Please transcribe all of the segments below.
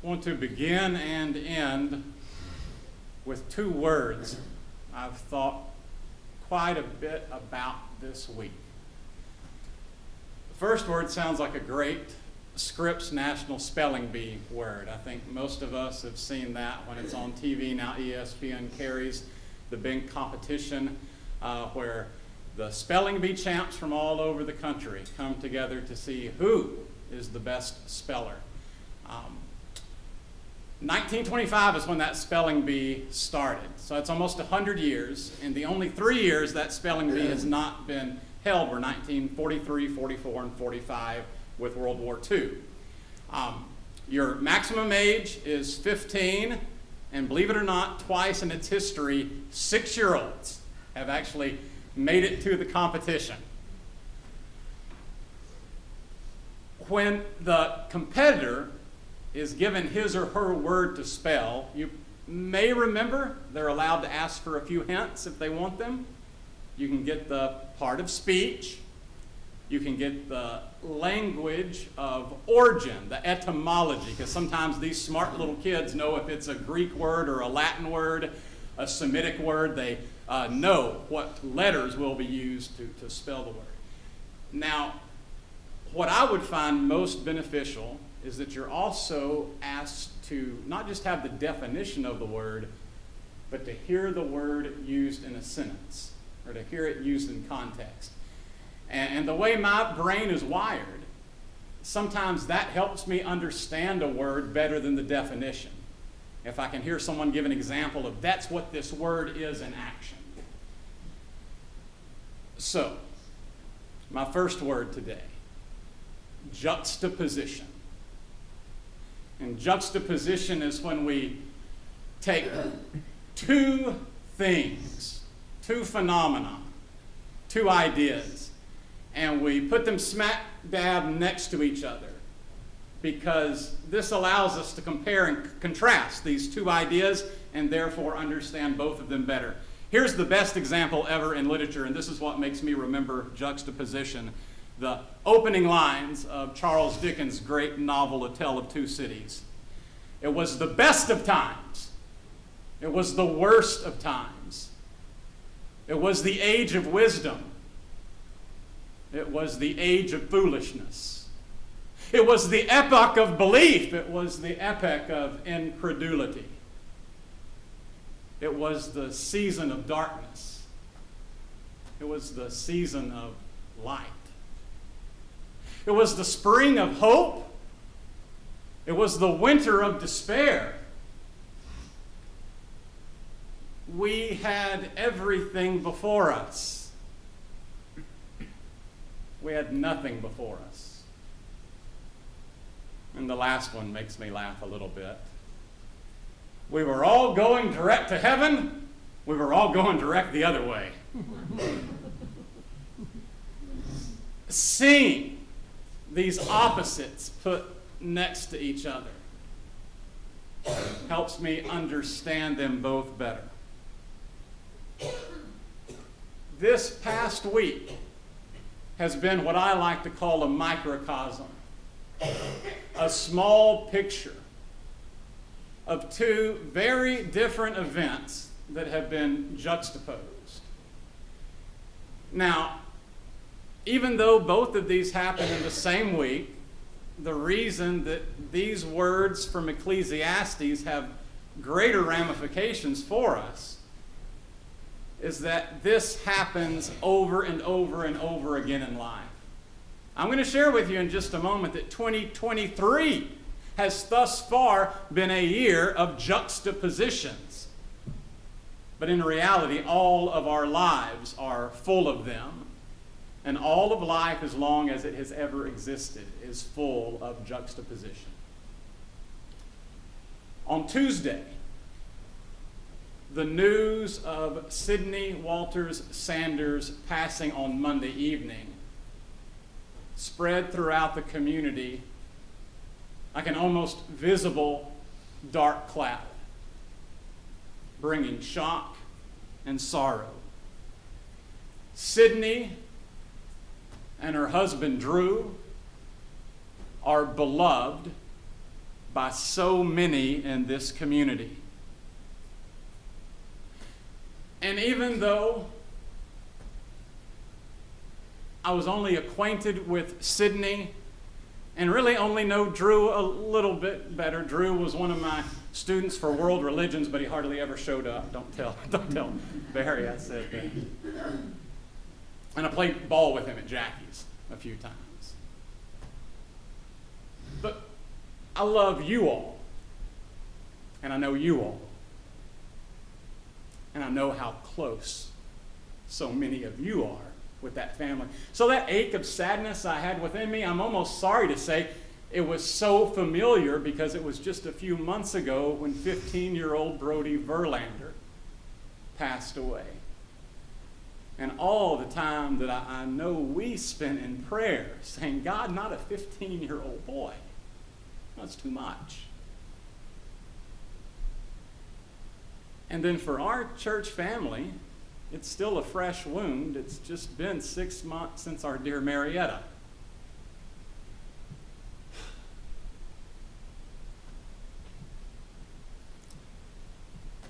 want to begin and end with two words I've thought quite a bit about this week. The first word sounds like a great Scripps National Spelling Bee word. I think most of us have seen that when it's on TV. Now ESPN carries the big competition where the spelling bee champs from all over the country come together to see who is the best speller. 1925 is when that spelling bee started. So it's almost 100 years, and the only 3 years that spelling bee has not been held were 1943, 44, and 45 with World War II. Your maximum age is 15, and believe it or not, twice in its history, 6-year-olds have actually made it to the competition. When the competitor is given his or her word to spell, you may remember they're allowed to ask for a few hints if they want them. You can get the part of speech. You can get the language of origin, the etymology, because sometimes these smart little kids know if it's a Greek word or a Latin word, a Semitic word. They know what letters will be used to spell the word. Now, what I would find most beneficial is that you're also asked to not just have the definition of the word, but to hear the word used in a sentence, or to hear it used in context. And the way my brain is wired, sometimes that helps me understand a word better than the definition. If I can hear someone give an example of that's what this word is in action. So, my first word today, juxtaposition. And juxtaposition is when we take two things, two phenomena, two ideas, and we put them smack dab next to each other, because this allows us to compare and contrast these two ideas and therefore understand both of them better. Here's the best example ever in literature, and this is what makes me remember juxtaposition. The opening lines of Charles Dickens' great novel, A Tale of Two Cities. It was the best of times. It was the worst of times. It was the age of wisdom. It was the age of foolishness. It was the epoch of belief. It was the epoch of incredulity. It was the season of darkness. It was the season of light. It was the spring of hope. It was the winter of despair. We had everything before us. We had nothing before us. And the last one makes me laugh a little bit. We were all going direct to heaven. We were all going direct the other way. Seeing these opposites put next to each other helps me understand them both better. This past week has been what I like to call a microcosm, a small picture of two very different events that have been juxtaposed. Now, even though both of these happened in the same week, the reason that these words from Ecclesiastes have greater ramifications for us is that this happens over and over and over again in life. I'm going to share with you in just a moment that 2023 has thus far been a year of juxtapositions. But in reality, all of our lives are full of them. And all of life, as long as it has ever existed, is full of juxtaposition. On Tuesday, the news of Sydney Walters Sanders passing on Monday evening spread throughout the community like an almost visible dark cloud, bringing shock and sorrow. Sydney and her husband Drew are beloved by so many in this community. And even though I was only acquainted with Sydney and really only know Drew a little bit better. Drew was one of my students for world religions, but he hardly ever showed up. Don't tell Barry I said that. And I played ball with him at Jackie's a few times. But I love you all. And I know you all. And I know how close so many of you are with that family. So that ache of sadness I had within me, I'm almost sorry to say, it was so familiar because it was just a few months ago when 15-year-old Brody Verlander passed away. And all the time that I know we spent in prayer saying, God, not a 15-year-old boy. That's too much. And then for our church family, it's still a fresh wound. It's just been 6 months since our dear Marietta.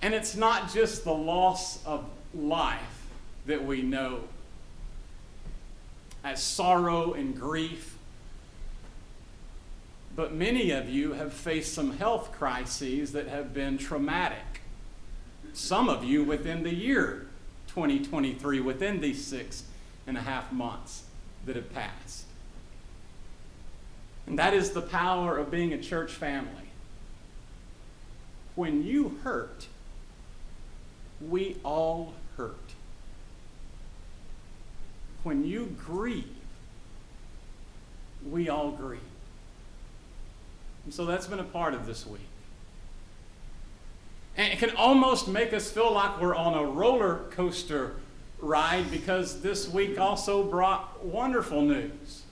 And it's not just the loss of life that we know as sorrow and grief, but many of you have faced some health crises that have been traumatic. Some of you within the year 2023, within these 6.5 months that have passed. And that is the power of being a church family. When you hurt, we all hurt. When you grieve, we all grieve. And so that's been a part of this week. And it can almost make us feel like we're on a roller coaster ride because this week also brought wonderful news.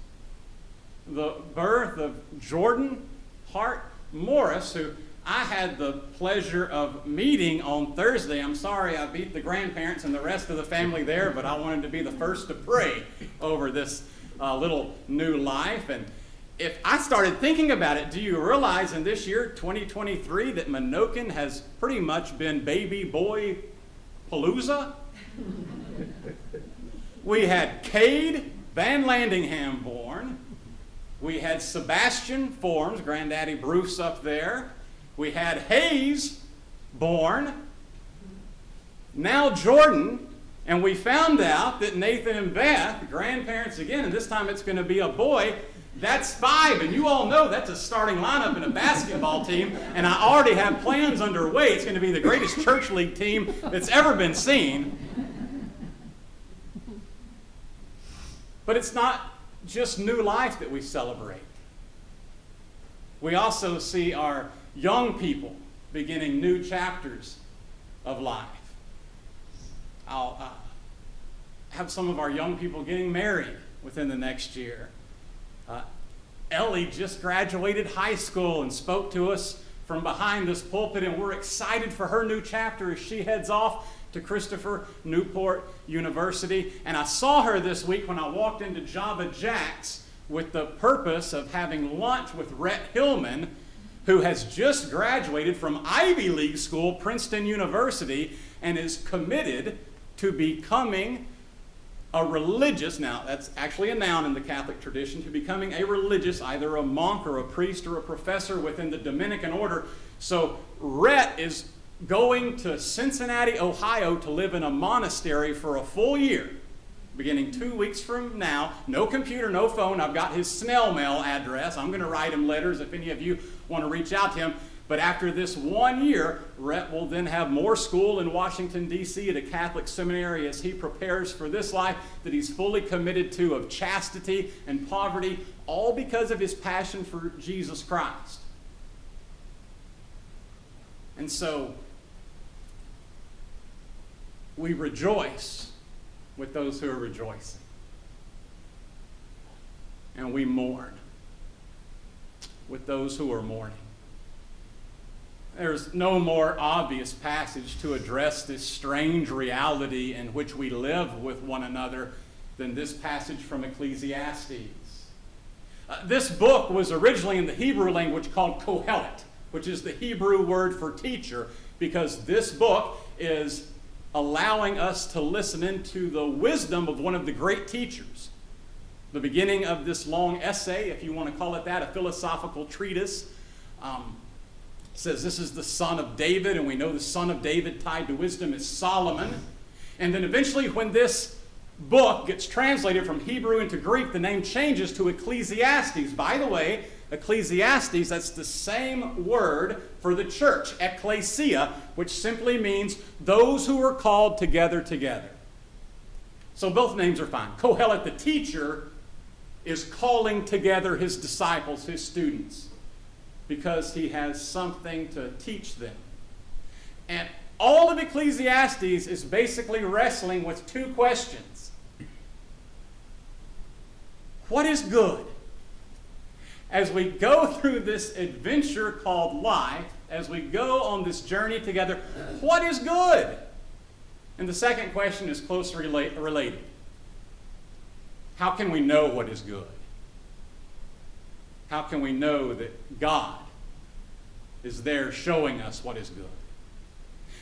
The birth of Jordan Hart Morris, who I had the pleasure of meeting on Thursday. I'm sorry I beat the grandparents and the rest of the family there, but I wanted to be the first to pray over this little new life. And if I started thinking about it, do you realize in this year, 2023, that Menoken has pretty much been baby boy palooza? We had Cade Van Landingham born. We had Sebastian Forms, Granddaddy Bruce up there. We had Hayes born. Now Jordan. And we found out that Nathan and Beth, grandparents again, and this time it's going to be a boy. That's 5, and you all know that's a starting lineup in a basketball team, and I already have plans underway. It's going to be the greatest church league team that's ever been seen. But it's not just new life that we celebrate. We also see our young people beginning new chapters of life. I'll have some of our young people getting married within the next year. Ellie just graduated high school and spoke to us from behind this pulpit, and we're excited for her new chapter as she heads off to Christopher Newport University. And I saw her this week when I walked into Java Jack's with the purpose of having lunch with Rhett Hillman, who has just graduated from Ivy League school, Princeton University, and is committed to becoming a religious, now that's actually a noun in the Catholic tradition, to becoming a religious, either a monk or a priest or a professor within the Dominican order. So Rhett is going to Cincinnati, Ohio to live in a monastery for a full year, beginning 2 weeks from now. No computer, no phone. I've got his snail mail address. I'm going to write him letters if any of you want to reach out to him. But after this 1 year, Rhett will then have more school in Washington, D.C. at a Catholic seminary as he prepares for this life that he's fully committed to of chastity and poverty, all because of his passion for Jesus Christ. And so we rejoice with those who are rejoicing. And we mourn with those who are mourning. There's no more obvious passage to address this strange reality in which we live with one another than this passage from Ecclesiastes. This book was originally in the Hebrew language called Kohelet, which is the Hebrew word for teacher, because this book is allowing us to listen into the wisdom of one of the great teachers. The beginning of this long essay, if you want to call it that, a philosophical treatise, says this is the son of David, and we know the son of David tied to wisdom is Solomon. And then eventually when this book gets translated from Hebrew into Greek, the name changes to Ecclesiastes. By the way, Ecclesiastes, that's the same word for the church, ecclesia, which simply means those who are called together. So both names are fine. Kohelet, the teacher, is calling together his disciples, his students, because he has something to teach them. And all of Ecclesiastes is basically wrestling with two questions. What is good? As we go through this adventure called life, as we go on this journey together, what is good? And the second question is closely related. How can we know what is good? How can we know that God is there showing us what is good?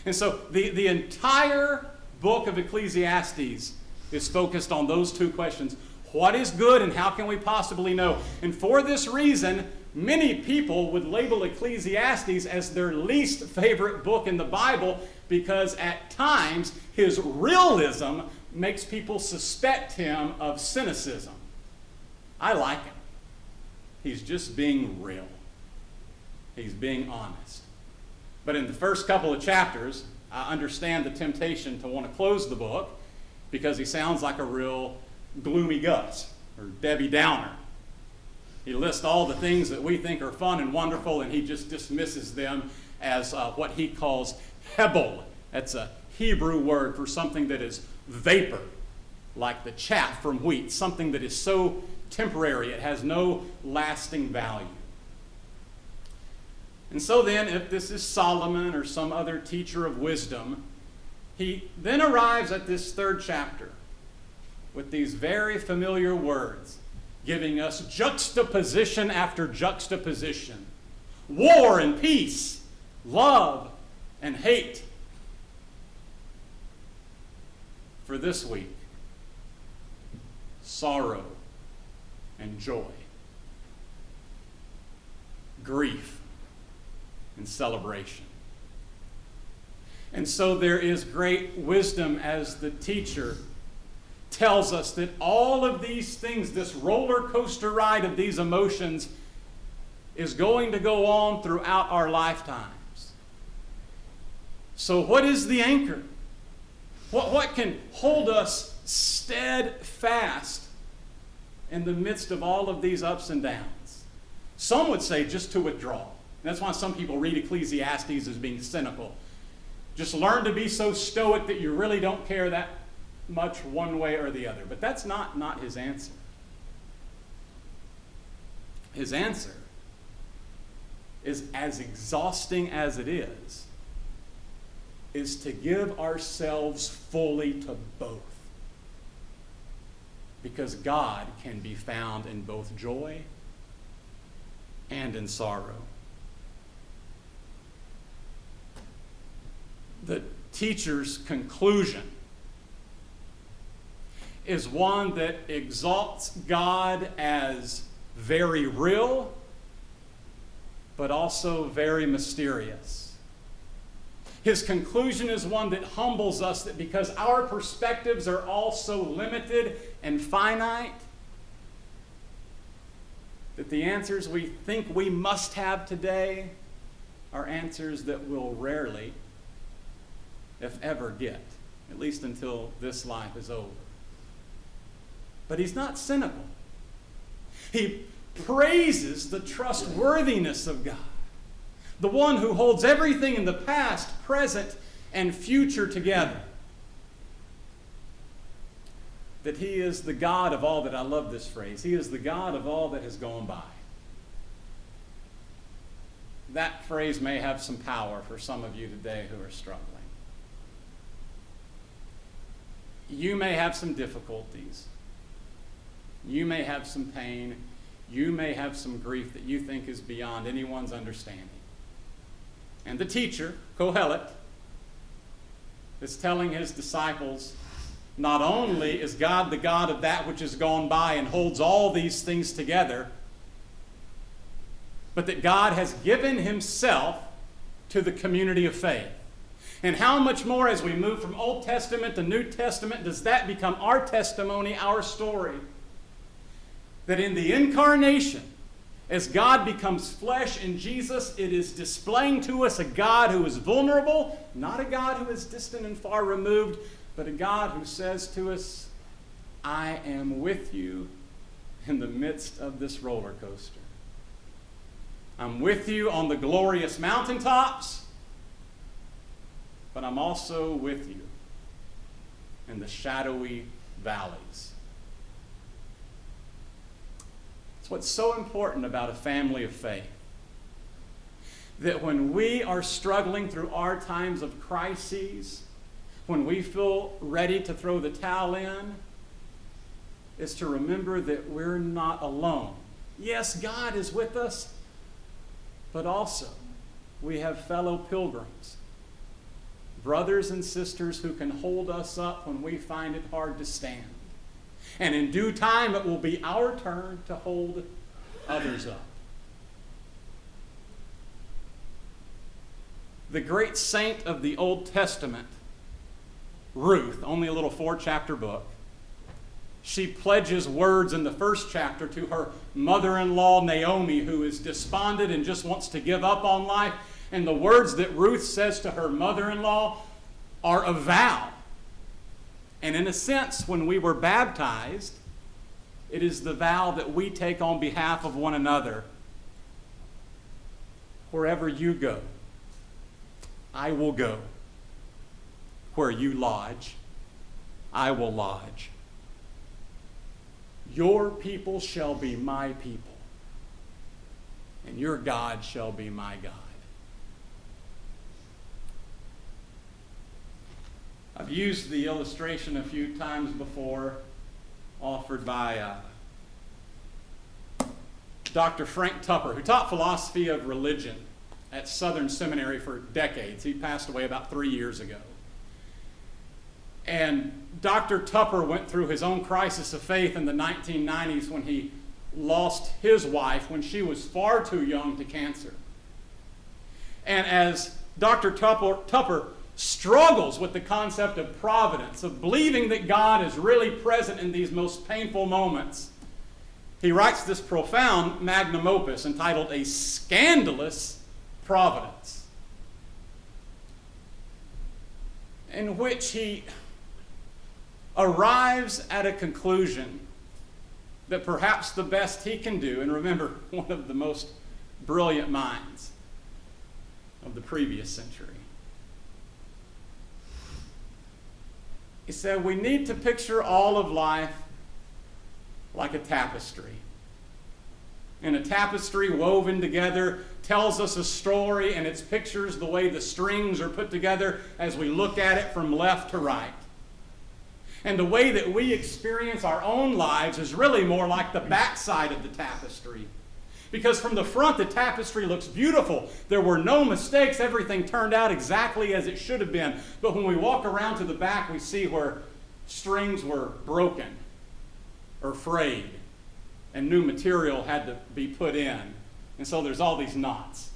And so the entire book of Ecclesiastes is focused on those two questions. What is good and how can we possibly know? And for this reason, many people would label Ecclesiastes as their least favorite book in the Bible, because at times his realism makes people suspect him of cynicism. I like him. He's just being real. He's being honest. But in the first couple of chapters, I understand the temptation to want to close the book because he sounds like a real gloomy Gus or Debbie Downer. He lists all the things that we think are fun and wonderful, and he just dismisses them as what he calls hebel. That's a Hebrew word for something that is vapor, like the chaff from wheat, something that is so temporary it has no lasting value. And so then, if this is Solomon or some other teacher of wisdom, he then arrives at this third chapter with these very familiar words, giving us juxtaposition after juxtaposition, war and peace, love and hate. For this week, sorrow and joy, grief and celebration. And so there is great wisdom as the teacher tells us that all of these things, this roller coaster ride of these emotions, is going to go on throughout our lifetimes. So what is the anchor? What can hold us steadfast in the midst of all of these ups and downs? Some would say just to withdraw. That's why some people read Ecclesiastes as being cynical. Just learn to be so stoic that you really don't care that much one way or the other. But that's not his answer. His answer is as exhausting as it is to give ourselves fully to both. Because God can be found in both joy and in sorrow. The teacher's conclusion is one that exalts God as very real, but also very mysterious. His conclusion is one that humbles us, that because our perspectives are all so limited and finite, that the answers we think we must have today are answers that we'll rarely, if ever, get, at least until this life is over. But he's not cynical. He praises the trustworthiness of God, the one who holds everything in the past, present, and future together. That he is the God of all that, I love this phrase, he is the God of all that has gone by. That phrase may have some power for some of you today who are struggling. You may have some difficulties. You may have some pain. you may have some grief that you think is beyond anyone's understanding. And the teacher, Kohelet, is telling his disciples, not only is God the God of that which is gone by and holds all these things together, but that God has given himself to the community of faith. And how much more as we move from Old Testament to New Testament does that become our testimony, our story? That in the incarnation, as God becomes flesh in Jesus, it is displaying to us a God who is vulnerable, not a God who is distant and far removed, but a God who says to us, I am with you in the midst of this roller coaster. I'm with you on the glorious mountaintops, but I'm also with you in the shadowy valleys. It's what's so important about a family of faith. That when we are struggling through our times of crises, when we feel ready to throw the towel in, is to remember that we're not alone. Yes, God is with us, but also we have fellow pilgrims, brothers and sisters who can hold us up when we find it hard to stand. And in due time, it will be our turn to hold others up. The great saint of the Old Testament, Ruth, only a little 4-chapter book, she pledges words in the first chapter to her mother-in-law, Naomi, who is despondent and just wants to give up on life. And the words that Ruth says to her mother-in-law are a vow. And in a sense, when we were baptized, it is the vow that we take on behalf of one another. Wherever you go, I will go. Where you lodge, I will lodge. Your people shall be my people, and your God shall be my God. I've used the illustration a few times before, offered by Dr. Frank Tupper, who taught philosophy of religion at Southern Seminary for decades. He passed away about 3 years ago. And Dr. Tupper went through his own crisis of faith in the 1990s when he lost his wife when she was far too young to cancer. And as Dr. Tupper struggles with the concept of providence, of believing that God is really present in these most painful moments, he writes this profound magnum opus entitled A Scandalous Providence, in which he arrives at a conclusion that perhaps the best he can do, and remember, one of the most brilliant minds of the previous century. He said, we need to picture all of life like a tapestry. And a tapestry woven together tells us a story, and its pictures the way the strings are put together as we look at it from left to right. And the way that we experience our own lives is really more like the backside of the tapestry. Because from the front, the tapestry looks beautiful. There were no mistakes. Everything turned out exactly as it should have been. But when we walk around to the back, we see where strings were broken or frayed, and new material had to be put in. And so there's all these knots,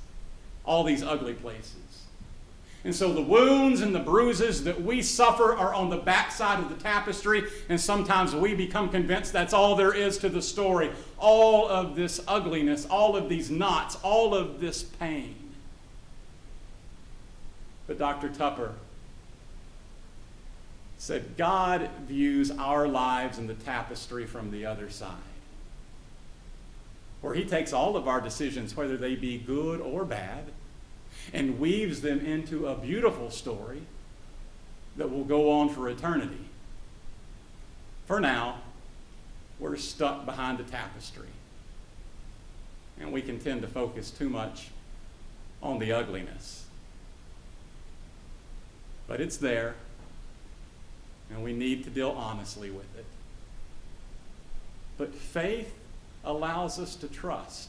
all these ugly places. And so the wounds and the bruises that we suffer are on the backside of the tapestry, and sometimes we become convinced that's all there is to the story. All of this ugliness, all of these knots, all of this pain. But Dr. Tupper said God views our lives in the tapestry from the other side, where he takes all of our decisions, whether they be good or bad, and weaves them into a beautiful story that will go on for eternity. For now, we're stuck behind the tapestry, and we can tend to focus too much on the ugliness. But it's there, and we need to deal honestly with it. But faith allows us to trust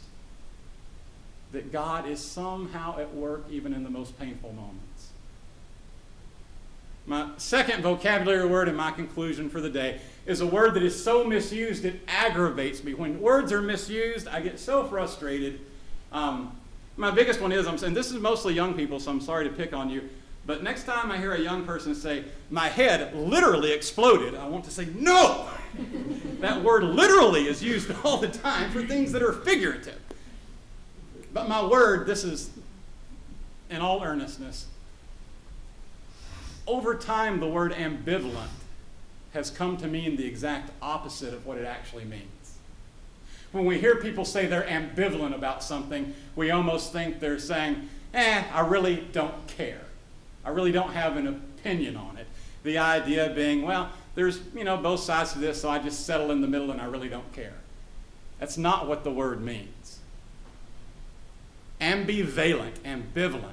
that God is somehow at work even in the most painful moments. My second vocabulary word in my conclusion for the day is a word that is so misused it aggravates me. When words are misused, I get so frustrated. My biggest one is, and this is mostly young people, so I'm sorry to pick on you, but next time I hear a young person say, my head literally exploded, I want to say, no! That word literally is used all the time for things that are figurative. But my word, this is in all earnestness. Over time, the word ambivalent has come to mean the exact opposite of what it actually means. When we hear people say they're ambivalent about something, we almost think they're saying, I really don't care. I really don't have an opinion on it. The idea being, well, there's, both sides to this, so I just settle in the middle and I really don't care. That's not what the word means. Ambivalent, ambivalent,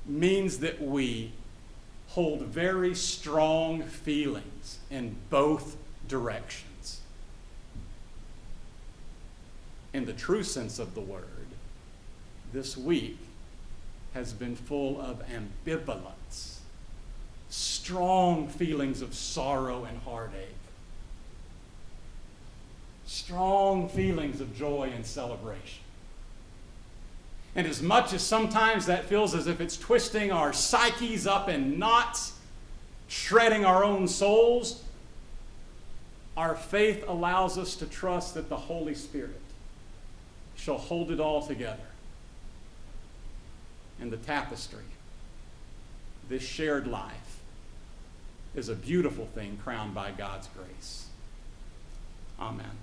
means that we hold very strong feelings in both directions. In the true sense of the word, this week has been full of ambivalence, strong feelings of sorrow and heartache, strong feelings of joy and celebration. And as much as sometimes that feels as if it's twisting our psyches up in knots, shredding our own souls, our faith allows us to trust that the Holy Spirit shall hold it all together. And the tapestry, this shared life, is a beautiful thing crowned by God's grace. Amen.